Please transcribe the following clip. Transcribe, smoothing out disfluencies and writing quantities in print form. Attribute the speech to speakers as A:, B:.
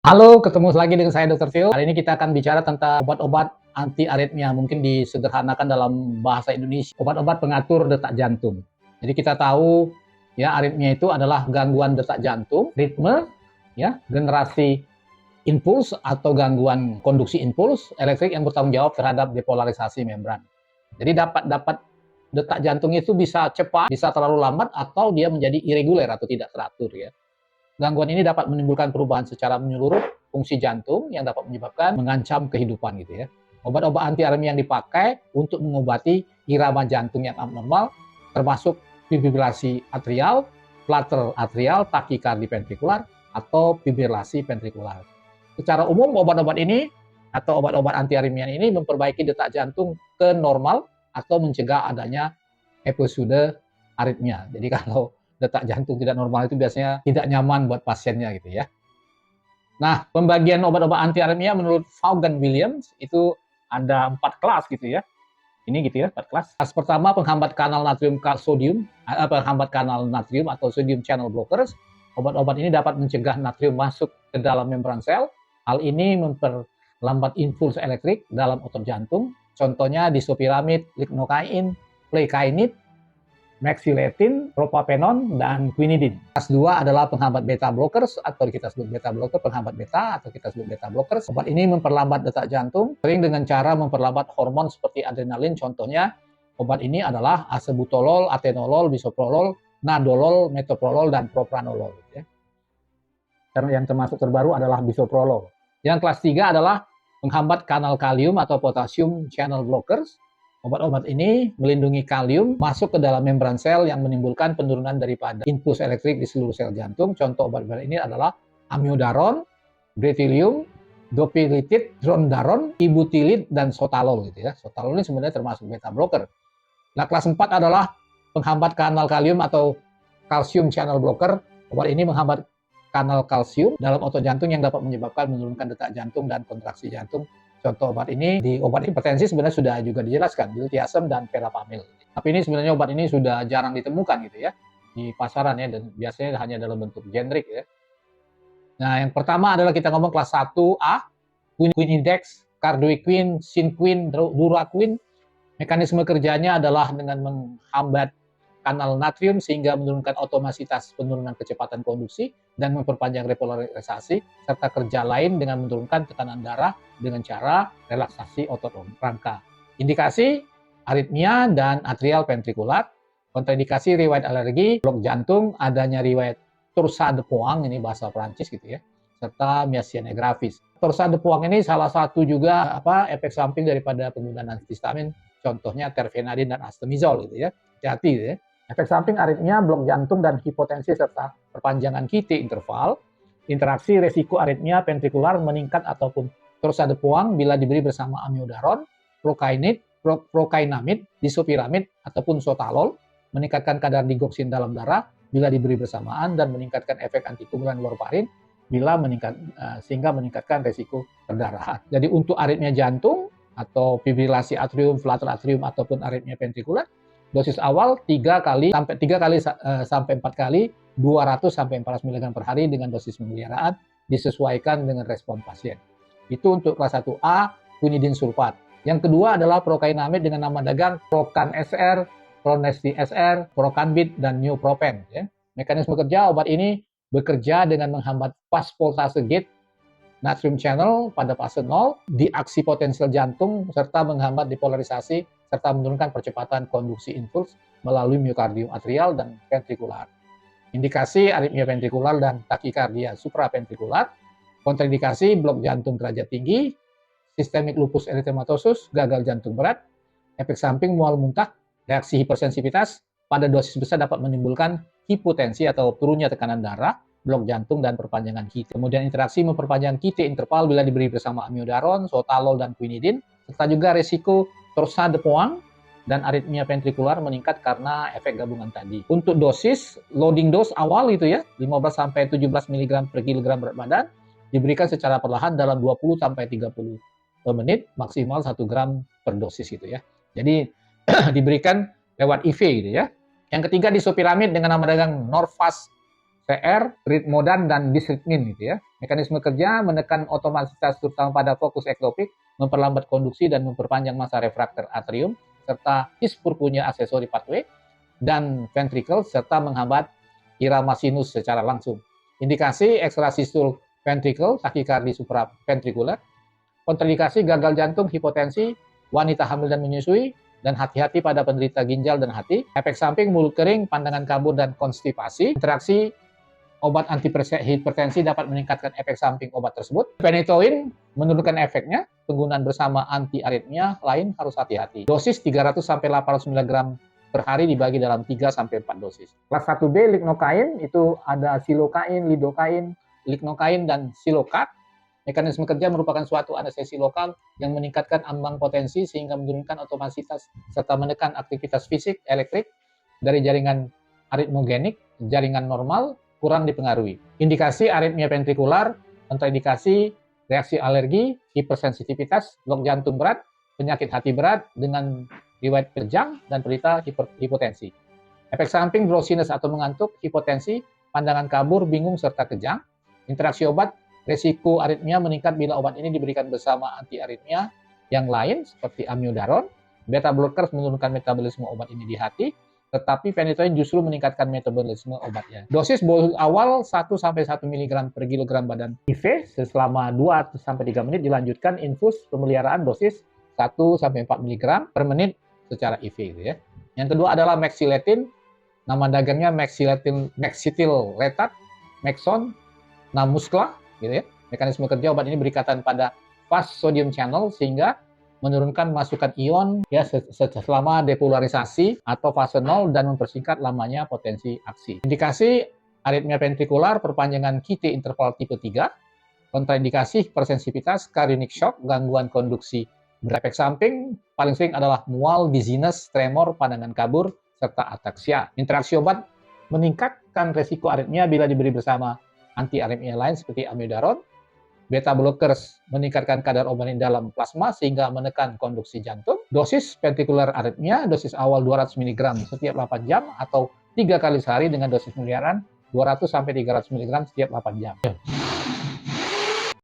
A: Halo, ketemu lagi dengan saya Dr. Phil. Hari ini kita akan bicara tentang obat-obat anti aritmia, mungkin disederhanakan dalam bahasa Indonesia, obat-obat pengatur detak jantung. Jadi kita tahu ya aritmia itu adalah gangguan detak jantung, ritme, ya, generasi impuls atau gangguan konduksi impuls elektrik yang bertanggung jawab terhadap depolarisasi membran. Jadi dapat detak jantung itu bisa cepat, bisa terlalu lambat atau dia menjadi irregular atau tidak teratur ya. Gangguan ini dapat menimbulkan perubahan secara menyeluruh fungsi jantung yang dapat menyebabkan mengancam kehidupan gitu ya. Obat-obat anti aritmia yang dipakai untuk mengobati irama jantung yang abnormal termasuk fibrilasi atrial, flutter atrial, takikardi ventrikular atau fibrilasi ventrikular. Secara umum obat-obat ini atau obat-obat anti aritmia ini memperbaiki detak jantung ke normal atau mencegah adanya episode aritmia. Jadi kalau detak jantung tidak normal itu biasanya tidak nyaman buat pasiennya gitu ya. Nah, pembagian obat-obat anti aritmia menurut Vaughan Williams itu ada 4 kelas gitu ya. Ini gitu ya, 4 kelas. Kelas pertama penghambat kanal natrium sodium, penghambat kanal natrium atau sodium channel blockers. Obat-obat ini dapat mencegah natrium masuk ke dalam membran sel. Hal ini memperlambat impuls elektrik dalam otot jantung. Contohnya disopiramid, lignocaine, plecainid, mexiletin, propapenon, dan quinidin. Kelas 2 adalah penghambat beta blockers atau kita sebut beta blocker, penghambat beta atau kita sebut beta blockers. Obat ini memperlambat detak jantung, sering dengan cara memperlambat hormon seperti adrenalin. Contohnya, obat ini adalah acebutolol, atenolol, bisoprolol, nadolol, metoprolol, dan propranolol. Ya. Yang termasuk terbaru adalah bisoprolol. Yang kelas 3 adalah penghambat kanal kalium atau potassium channel blockers. Obat-obat ini melindungi kalium masuk ke dalam membran sel yang menimbulkan penurunan daripada impuls elektrik di seluruh sel jantung. Contoh obat-obat ini adalah amiodaron, brethilium, dopilitid, drondaron, ibutilid, dan sotalol gitu ya. Sotalol ini sebenarnya termasuk beta blocker. Nah, kelas 4 adalah penghambat kanal kalium atau calcium channel blocker. Obat ini menghambat kanal kalsium dalam otot jantung yang dapat menyebabkan menurunkan detak jantung dan kontraksi jantung. Contoh obat ini di obat hipertensi sebenarnya sudah juga dijelaskan, diltiazem dan verapamil. Tapi ini sebenarnya obat ini sudah jarang ditemukan gitu ya di pasaran ya, dan biasanya hanya dalam bentuk generik ya. Nah, yang pertama adalah kita ngomong kelas 1A, quinidex, cardoquin, synquin, duraquin. Mekanisme kerjanya adalah dengan menghambat kanal natrium sehingga menurunkan otomasitas penurunan kecepatan konduksi dan memperpanjang repolarisasi, serta kerja lain dengan menurunkan tekanan darah dengan cara relaksasi otot rangka. Indikasi aritmia dan atrial ventrikular, kontraindikasi riwayat alergi, blok jantung, adanya riwayat torsade de Pointes, ini bahasa Prancis gitu ya, serta miastenia gravis. Torsade de Pointes ini salah satu juga efek samping daripada penggunaan antihistamin, contohnya terfenadin dan astemizol gitu ya. Hati-hati gitu ya. Efek samping aritmia, blok jantung, dan hipotensi serta perpanjangan QT interval. Interaksi resiko aritmia ventrikular meningkat ataupun torsade de Pointes bila diberi bersama amiodaron, prokainamid, disopiramid, ataupun sotalol. Meningkatkan kadar digoxin dalam darah bila diberi bersamaan dan meningkatkan efek antikoagulan warfarin bila sehingga meningkatkan resiko perdarahan. Jadi untuk aritmia jantung atau fibrilasi atrium, flutter atrium, ataupun aritmia ventrikular, dosis awal 3 kali sampai 4 kali 200 sampai 400 mg per hari dengan dosis pemeliharaan disesuaikan dengan respon pasien. Itu untuk kelas 1A, quinidin sulfat. Yang kedua adalah prokainamid dengan nama dagang Procan SR, Pronesti SR, Procanbid, dan Neoprofen. Ya. Mekanisme kerja obat ini bekerja dengan menghambat fosfolase gate natrium channel pada fase 0 di aksi potensial jantung serta menghambat depolarisasi serta menurunkan percepatan konduksi impuls melalui miokardium atrial dan ventrikular. Indikasi aritmia ventrikular dan takikardia supraventrikular, kontraindikasi blok jantung derajat tinggi, sistemik lupus erythematosus, gagal jantung berat, efek samping mual muntah, reaksi hipersensitivitas pada dosis besar dapat menimbulkan hipotensi atau turunnya tekanan darah, blok jantung, dan perpanjangan QT. Kemudian interaksi memperpanjang QT interval bila diberi bersama amiodaron, sotalol, dan quinidin, serta juga resiko torsade de Pointes dan aritmia ventrikular meningkat karena efek gabungan tadi. Untuk dosis, loading dose awal itu ya, 15 sampai 17 mg per kilogram berat badan, diberikan secara perlahan dalam 20 sampai 30 menit, maksimal 1 gram per dosis gitu ya. Jadi diberikan lewat IV gitu ya. Yang ketiga disopiramid dengan nama dagang Norvasc CR, ritmodan, dan disritmin gitu ya. Mekanisme kerja menekan otomatisitas terutama pada fokus ektopik, memperlambat konduksi dan memperpanjang masa refraktor atrium, serta hispurpunya aksesori pathway, dan ventricle, serta menghambat irama sinus secara langsung. Indikasi ekstrasistul ventricle, takikardi supraventrikular, kontraindikasi gagal jantung, hipotensi, wanita hamil dan menyusui, dan hati-hati pada penderita ginjal dan hati. Efek samping mulut kering, pandangan kabur, dan konstipasi. Interaksi obat antihipertensi dapat meningkatkan efek samping obat tersebut. Phenytoin menurunkan efeknya. Penggunaan bersama anti-aritmia lain harus hati-hati. Dosis 300-800 mg per hari dibagi dalam 3-4 dosis. Kelas 1B lignocain itu ada silokain, lidokain, lignocain, dan silokat. Mekanisme kerja merupakan suatu anestesi lokal yang meningkatkan ambang potensi sehingga menurunkan otomatisitas serta menekan aktivitas fisik elektrik dari jaringan aritmogenik, jaringan normal kurang dipengaruhi. Indikasi aritmia ventrikular, kontraindikasi reaksi alergi, hipersensitivitas, blok jantung berat, penyakit hati berat dengan riwayat kejang, dan penderita hipotensi. Efek samping drowsiness atau mengantuk, hipotensi, pandangan kabur, bingung, serta kejang. Interaksi obat, resiko aritmia meningkat bila obat ini diberikan bersama anti-aritmia yang lain seperti amiodaron. Beta blockers menurunkan metabolisme obat ini di hati, tetapi phenytoin justru meningkatkan metabolisme obatnya. Dosis awal 1-1 mg per kilogram badan IV selama 2-3 menit, dilanjutkan infus pemeliharaan dosis 1-4 mg per menit secara IV gitu ya. Yang kedua adalah mexiletin, nama dagangnya mexitilretat, Maxon, namuskla gitu ya. Mekanisme kerja obat ini berikatan pada fast sodium channel sehingga menurunkan masukan ion ya selama depolarisasi atau fase 0 dan mempersingkat lamanya potensi aksi. Indikasi aritmia ventrikular, perpanjangan QT interval tipe 3, kontraindikasi hipersensitivitas, cardiac shock, gangguan konduksi. Efek samping paling sering adalah mual, dizziness, tremor, pandangan kabur, serta ataksia. Interaksi obat meningkatkan resiko aritmia bila diberi bersama anti-aritmia lain seperti amiodaron. Beta blockers meningkatkan kadar obat ini dalam plasma sehingga menekan konduksi jantung. Dosis ventricular aritmia, dosis awal 200 mg setiap 8 jam atau 3 kali sehari dengan dosis pemeliharaan 200-300 mg setiap 8 jam.